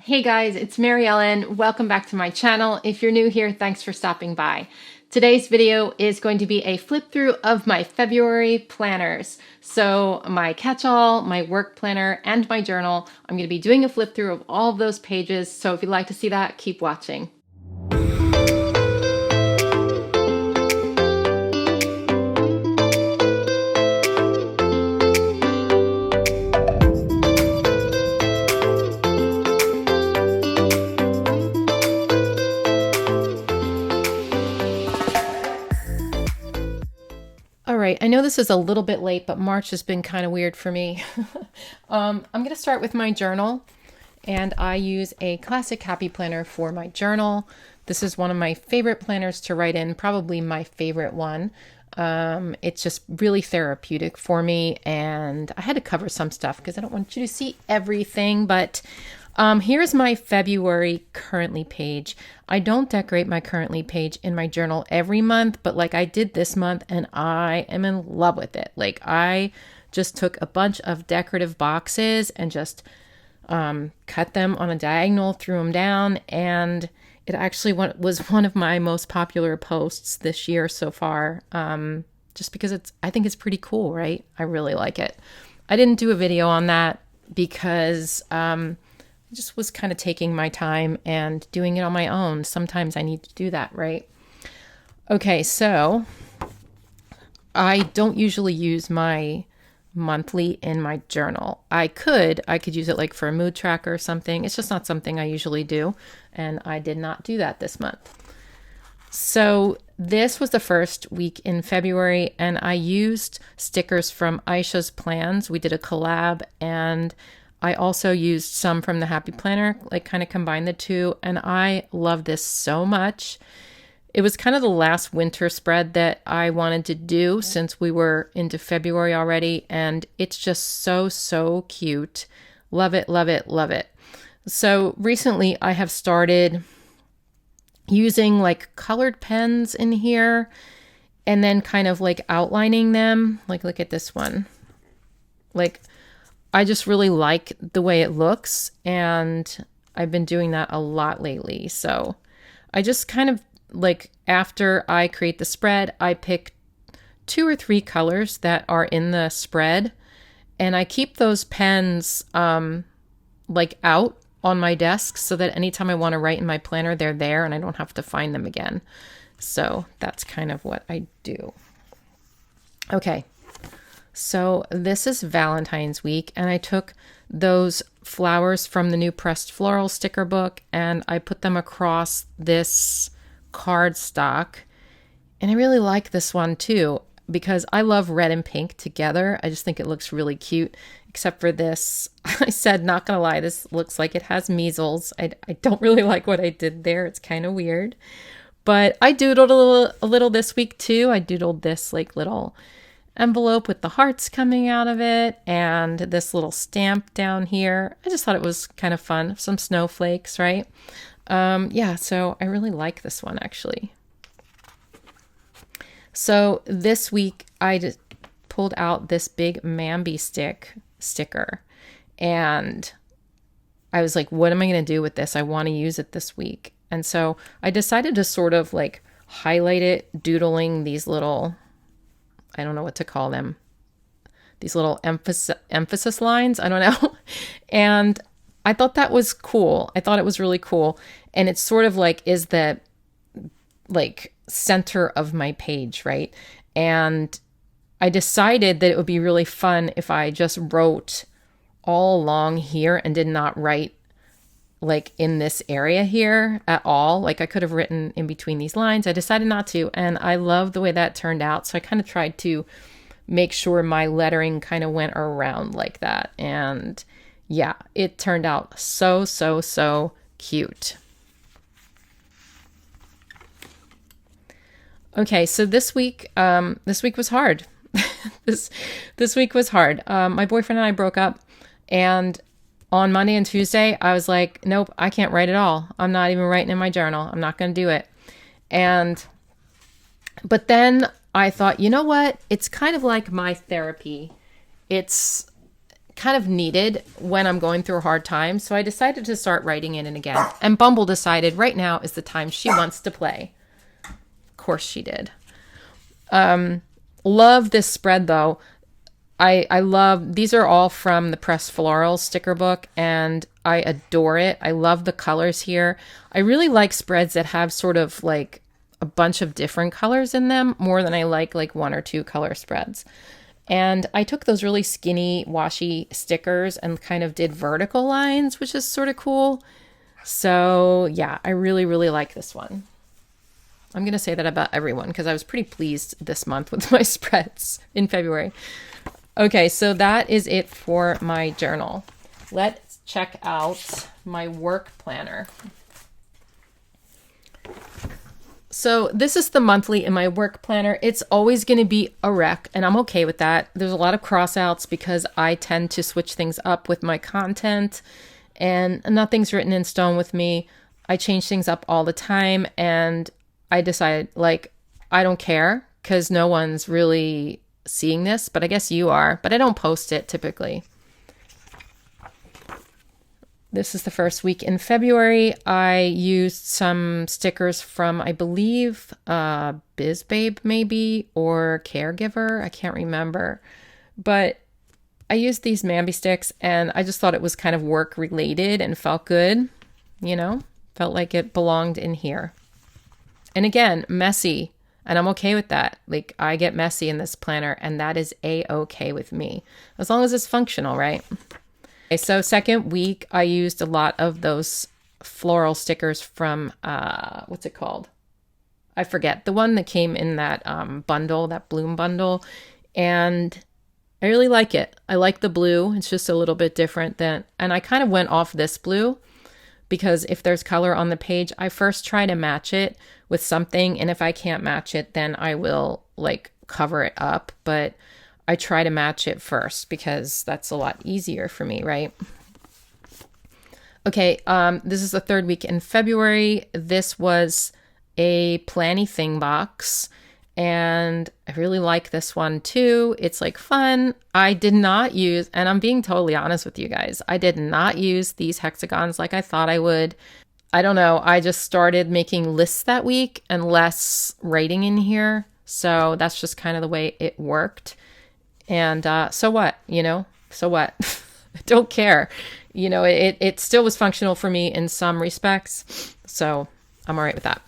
Hey guys, it's Mary Ellen. Welcome back to my channel. If you're new here, thanks for stopping by. Today's video is going to be a flip through of my February planners. So my catch-all, my work planner, and my journal. I'm going to be doing a flip through of all of those pages. So if you'd like to see that, keep watching. All right, I know this is a little bit late, but March has been kind of weird for me. I'm going to start with my journal, and I use a classic happy planner for my journal. This is one of my favorite planners to write in, probably my favorite one. It's just really therapeutic for me, and I had to cover some stuff because I don't want you to see everything, but here's my February currently page. I don't decorate my currently page in my journal every month, but like I did this month and I am in love with it. Like I just took a bunch of decorative boxes and just cut them on a diagonal, threw them down, and it actually was one of my most popular posts this year so far, just because I think it's pretty cool, right? I really like it. I didn't do a video on that because I just was kind of taking my time and doing it on my own. Sometimes I need to do that, right? Okay, so I don't usually use my monthly in my journal. I could use it like for a mood tracker or something. It's just not something I usually do, and I did not do that this month. So this was the first week in February, and I used stickers from Aisha's Plans. We did a collab, and I also used some from the Happy Planner, like kind of combined the two, and I love this so much. It was kind of the last winter spread that I wanted to do since we were into February already, and it's just so cute. Love it, love it, love it. So recently I have started using like colored pens in here and then kind of like outlining them. Like look at this one. Like I just really like the way it looks, and I've been doing that a lot lately. So I just kind of like after I create the spread, I pick 2 or 3 colors that are in the spread, and I keep those pens like out on my desk so that anytime I want to write in my planner, they're there and I don't have to find them again. So that's kind of what I do. Okay. So this is Valentine's week, and I took those flowers from the new pressed floral sticker book and I put them across this cardstock. And I really like this one too because I love red and pink together. I just think it looks really cute, except for this. I said, not gonna lie, this looks like it has measles. I don't really like what I did there. It's kind of weird. But I doodled a little this week too. I doodled this like little envelope with the hearts coming out of it and this little stamp down here. I just thought it was kind of fun. Some snowflakes, right? Yeah, so I really like this one actually. So this week I just pulled out this big Mambi sticker, and I was like, what am I going to do with this? I want to use it this week. And so I decided to sort of like highlight it, doodling these little, I don't know what to call them, these little emphasis lines. I don't know. And I thought that was cool. I thought it was really cool. And it's sort of like is the like center of my page, right? And I decided that it would be really fun if I just wrote all along here and did not write like in this area here at all. Like I could have written in between these lines. I decided not to, and I love the way that turned out. So I kind of tried to make sure my lettering kind of went around like that. And yeah, it turned out so cute. Okay, so this week was hard. this week was hard. My boyfriend and I broke up, and on Monday and Tuesday, I was like, nope, I can't write at all. I'm not even writing in my journal. I'm not going to do it. But then I thought, you know what? It's kind of like my therapy. It's kind of needed when I'm going through a hard time. So I decided to start writing it in again. And Bumble decided right now is the time she wants to play. Of course she did. Love this spread though. I love, these are all from the Pressed Floral sticker book, and I adore it. I love the colors here. I really like spreads that have sort of like a bunch of different colors in them more than I like one or two color spreads. And I took those really skinny washi stickers and kind of did vertical lines, which is sort of cool. So yeah, I really, really like this one. I'm going to say that about everyone because I was pretty pleased this month with my spreads in February. Okay, so that is it for my journal. Let's check out my work planner. So this is the monthly in my work planner. It's always going to be a wreck, and I'm okay with that. There's a lot of crossouts because I tend to switch things up with my content, and nothing's written in stone with me. I change things up all the time, and I decided, like, I don't care because no one's really seeing this, but I guess you are, but I don't post it typically. This is the first week in February. I used some stickers from, I believe, BizBabe maybe, or Caregiver. I can't remember. But I used these Mambi sticks, and I just thought it was kind of work related and felt good, you know? Felt like it belonged in here. And again, messy. And I'm okay with that. Like, I get messy in this planner, and that is a-okay with me. As long as it's functional, right? Okay, so second week, I used a lot of those floral stickers from, what's it called? I forget. The one that came in that bundle, that Bloom bundle. And I really like it. I like the blue. It's just a little bit different than, and I kind of went off this blue because if there's color on the page, I first try to match it with something. And if I can't match it, then I will like cover it up. But I try to match it first because that's a lot easier for me, right? Okay, this is the third week in February. This was a planny thing box, and I really like this one too. It's like fun. I did not use, and I'm being totally honest with you guys, I did not use these hexagons like I thought I would. I don't know. I just started making lists that week and less writing in here. So that's just kind of the way it worked. And so what, you know, so what? I don't care. You know, it still was functional for me in some respects. So I'm all right with that.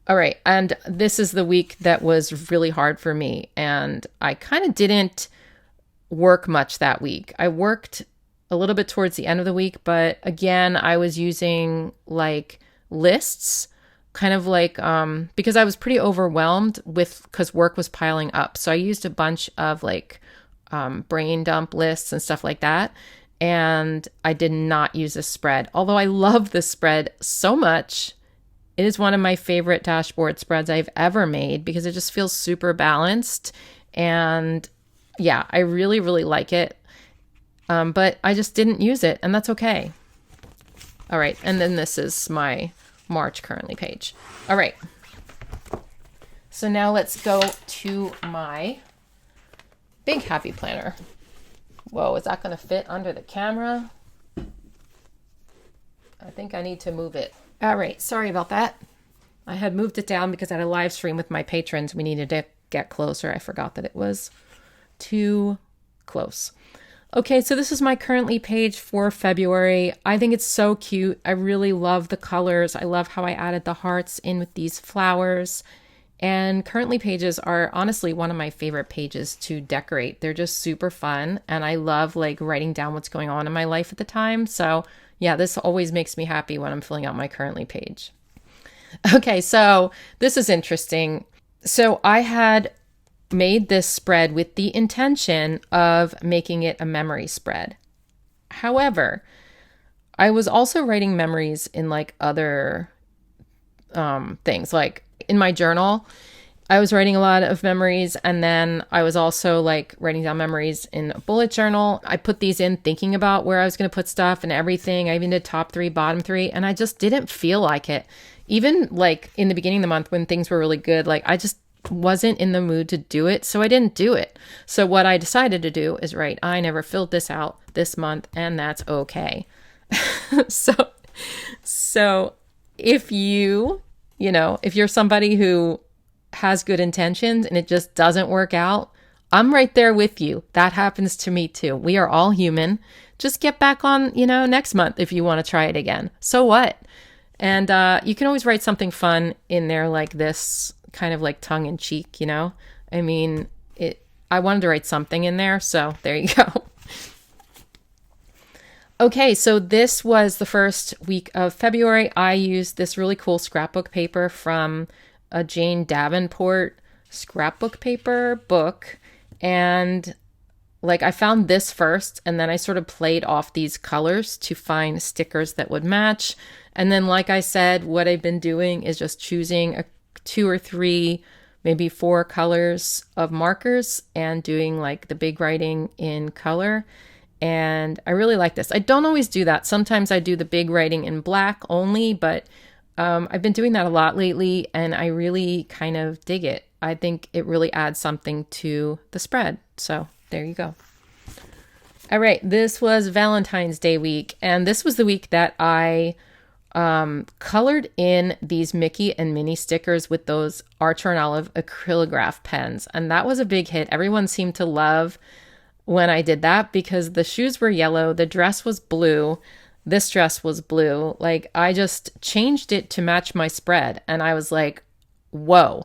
All right. And this is the week that was really hard for me. And I kind of didn't work much that week. I worked a little bit towards the end of the week, but again, I was using like lists, kind of like, because I was pretty overwhelmed because work was piling up. So I used a bunch of like brain dump lists and stuff like that. And I did not use this spread. Although I love this spread so much. It is one of my favorite dashboard spreads I've ever made because it just feels super balanced. And yeah, I really, really like it. But I just didn't use it, and that's okay. All right, and then this is my March currently page. All right. So now let's go to my big happy planner. Whoa, is that going to fit under the camera? I think I need to move it. All right, sorry about that. I had moved it down because I had a live stream with my patrons. We needed to get closer. I forgot that it was too close. Okay, so this is my currently page for February. I think it's so cute. I really love the colors. I love how I added the hearts in with these flowers. And currently pages are honestly one of my favorite pages to decorate. They're just super fun. And I love like writing down what's going on in my life at the time. So yeah, this always makes me happy when I'm filling out my currently page. Okay, so this is interesting. So I had made this spread with the intention of making it a memory spread. However, I was also writing memories in like other things, like in my journal. I was writing a lot of memories, and then I was also like writing down memories in a bullet journal. I put these in thinking about where I was going to put stuff and everything. I even did top 3, bottom 3, and I just didn't feel like it. Even like in the beginning of the month when things were really good, like I just wasn't in the mood to do it, so I didn't do it. So what I decided to do is write, I never filled this out this month, and that's okay. so so if if you're somebody who has good intentions and it just doesn't work out, I'm right there with you. That happens to me too. We are all human. Just get back on, next month if you want to try it again. So what? And you can always write something fun in there like this, kind of like tongue in cheek, I mean, I wanted to write something in there, so there you go. Okay, so this was the first week of February. I used this really cool scrapbook paper from a Jane Davenport scrapbook paper book. And I found this first, and then I sort of played off these colors to find stickers that would match. And then, like I said, what I've been doing is just choosing 2 or 3, maybe 4 colors of markers and doing the big writing in color. And I really like this. I don't always do that. Sometimes I do the big writing in black only, but I've been doing that a lot lately, and I really kind of dig it. I think it really adds something to the spread. So there you go. All right, this was Valentine's Day week, and this was the week that I colored in these Mickey and Minnie stickers with those Archer and Olive acrylograph pens, and that was a big hit. Everyone seemed to love when I did that because the shoes were yellow, the dress was blue, this dress was blue. I just changed it to match my spread, and I was like, whoa,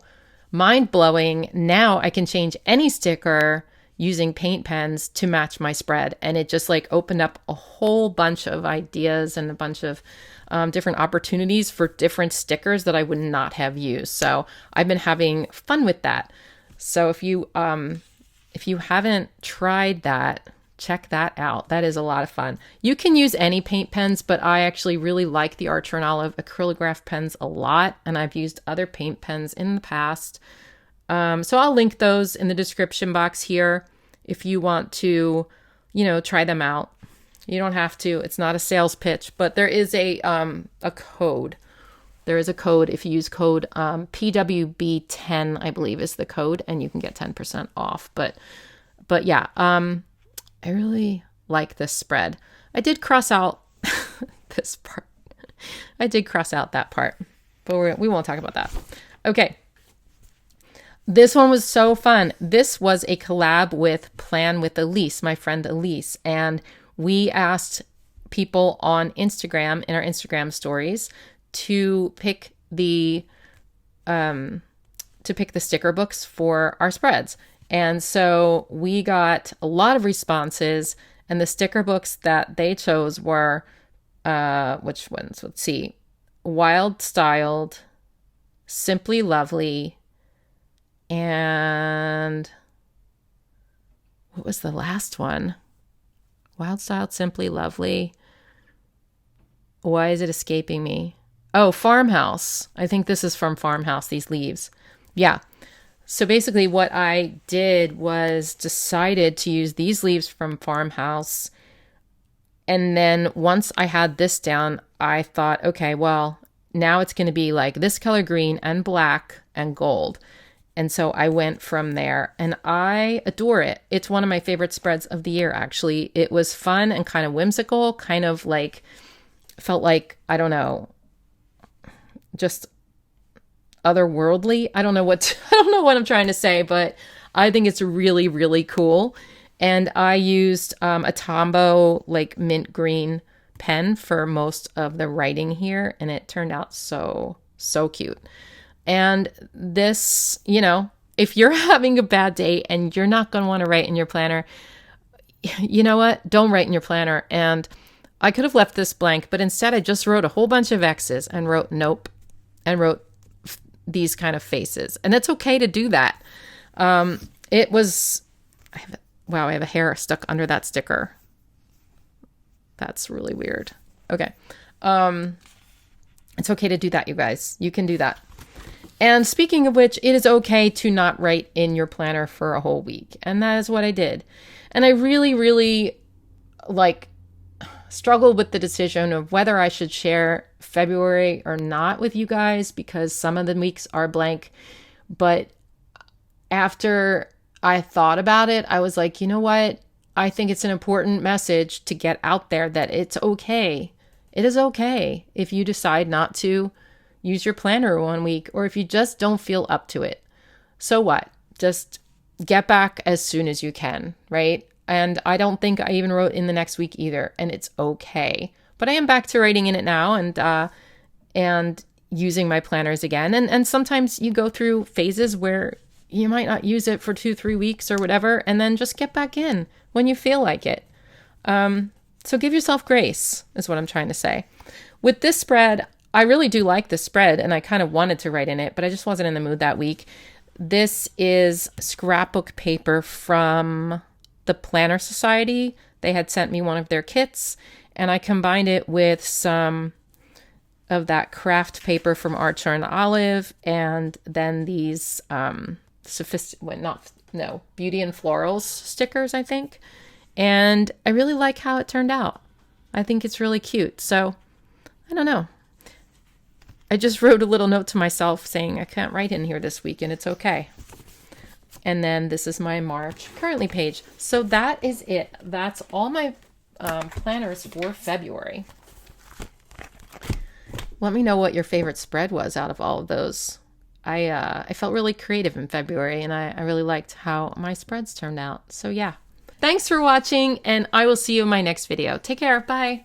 mind blowing. Now I can change any sticker using paint pens to match my spread. And it just opened up a whole bunch of ideas and a bunch of different opportunities for different stickers that I would not have used. So I've been having fun with that. So if you haven't tried that, check that out. That is a lot of fun. You can use any paint pens, but I actually really like the Archer and Olive acrylograph pens a lot, and I've used other paint pens in the past. So I'll link those in the description box here if you want to, try them out. You don't have to. It's not a sales pitch, but there is a code. There is a code. If you use code PWB10, I believe is the code, and you can get 10% off. But yeah, I really like this spread. I did cross out this part. I did cross out that part, but we won't talk about that. Okay. This one was so fun. This was a collab with Plan with Elise, my friend Elise, and we asked people on Instagram, in our Instagram stories, to pick the sticker books for our spreads. And so we got a lot of responses, and the sticker books that they chose were, which ones? Let's see. Wild Styled, Simply Lovely, and what was the last one? Wild Styled, Simply Lovely. Why is it escaping me? Oh, Farmhouse. I think this is from Farmhouse, these leaves. Yeah. So basically what I did was decided to use these leaves from Farmhouse. And then once I had this down, I thought, okay, well, now it's going to be this color green and black and gold. And so I went from there, and I adore it. It's one of my favorite spreads of the year, actually. It was fun and kind of whimsical, kind of felt I don't know, just otherworldly. I don't know what I'm trying to say, but I think it's really, really cool. And I used a Tombow mint green pen for most of the writing here, and it turned out so cute. And this, if you're having a bad day and you're not going to want to write in your planner, you know what? Don't write in your planner. And I could have left this blank, but instead I just wrote a whole bunch of X's and wrote nope and wrote these kind of faces. And it's okay to do that. It was, I have a hair stuck under that sticker. That's really weird. Okay. It's okay to do that, you guys. You can do that. And speaking of which, it is okay to not write in your planner for a whole week. And that is what I did. And I really, really struggled with the decision of whether I should share February or not with you guys, because some of the weeks are blank. But after I thought about it, I was like, you know what? I think it's an important message to get out there that it's okay. It is okay if you decide not to use your planner one week, or if you just don't feel up to it. So what? Just get back as soon as you can, right? And I don't think I even wrote in the next week either, and it's okay. But I am back to writing in it now, and using my planners again. And sometimes you go through phases where you might not use it for 2-3 weeks or whatever, and then just get back in when you feel like it. So give yourself grace, is what I'm trying to say. With this spread, I really do like this spread, and I kind of wanted to write in it, but I just wasn't in the mood that week. This is scrapbook paper from the Planner Society. They had sent me one of their kits, and I combined it with some of that craft paper from Archer and Olive, and then these Beauty and Florals stickers, I think. And I really like how it turned out. I think it's really cute. So, I don't know. I just wrote a little note to myself saying I can't write in here this week, and it's okay. And then this is my March currently page. So that is it. That's all my planners for February. Let me know what your favorite spread was out of all of those. I felt really creative in February, and I really liked how my spreads turned out. So yeah. Thanks for watching, and I will see you in my next video. Take care. Bye.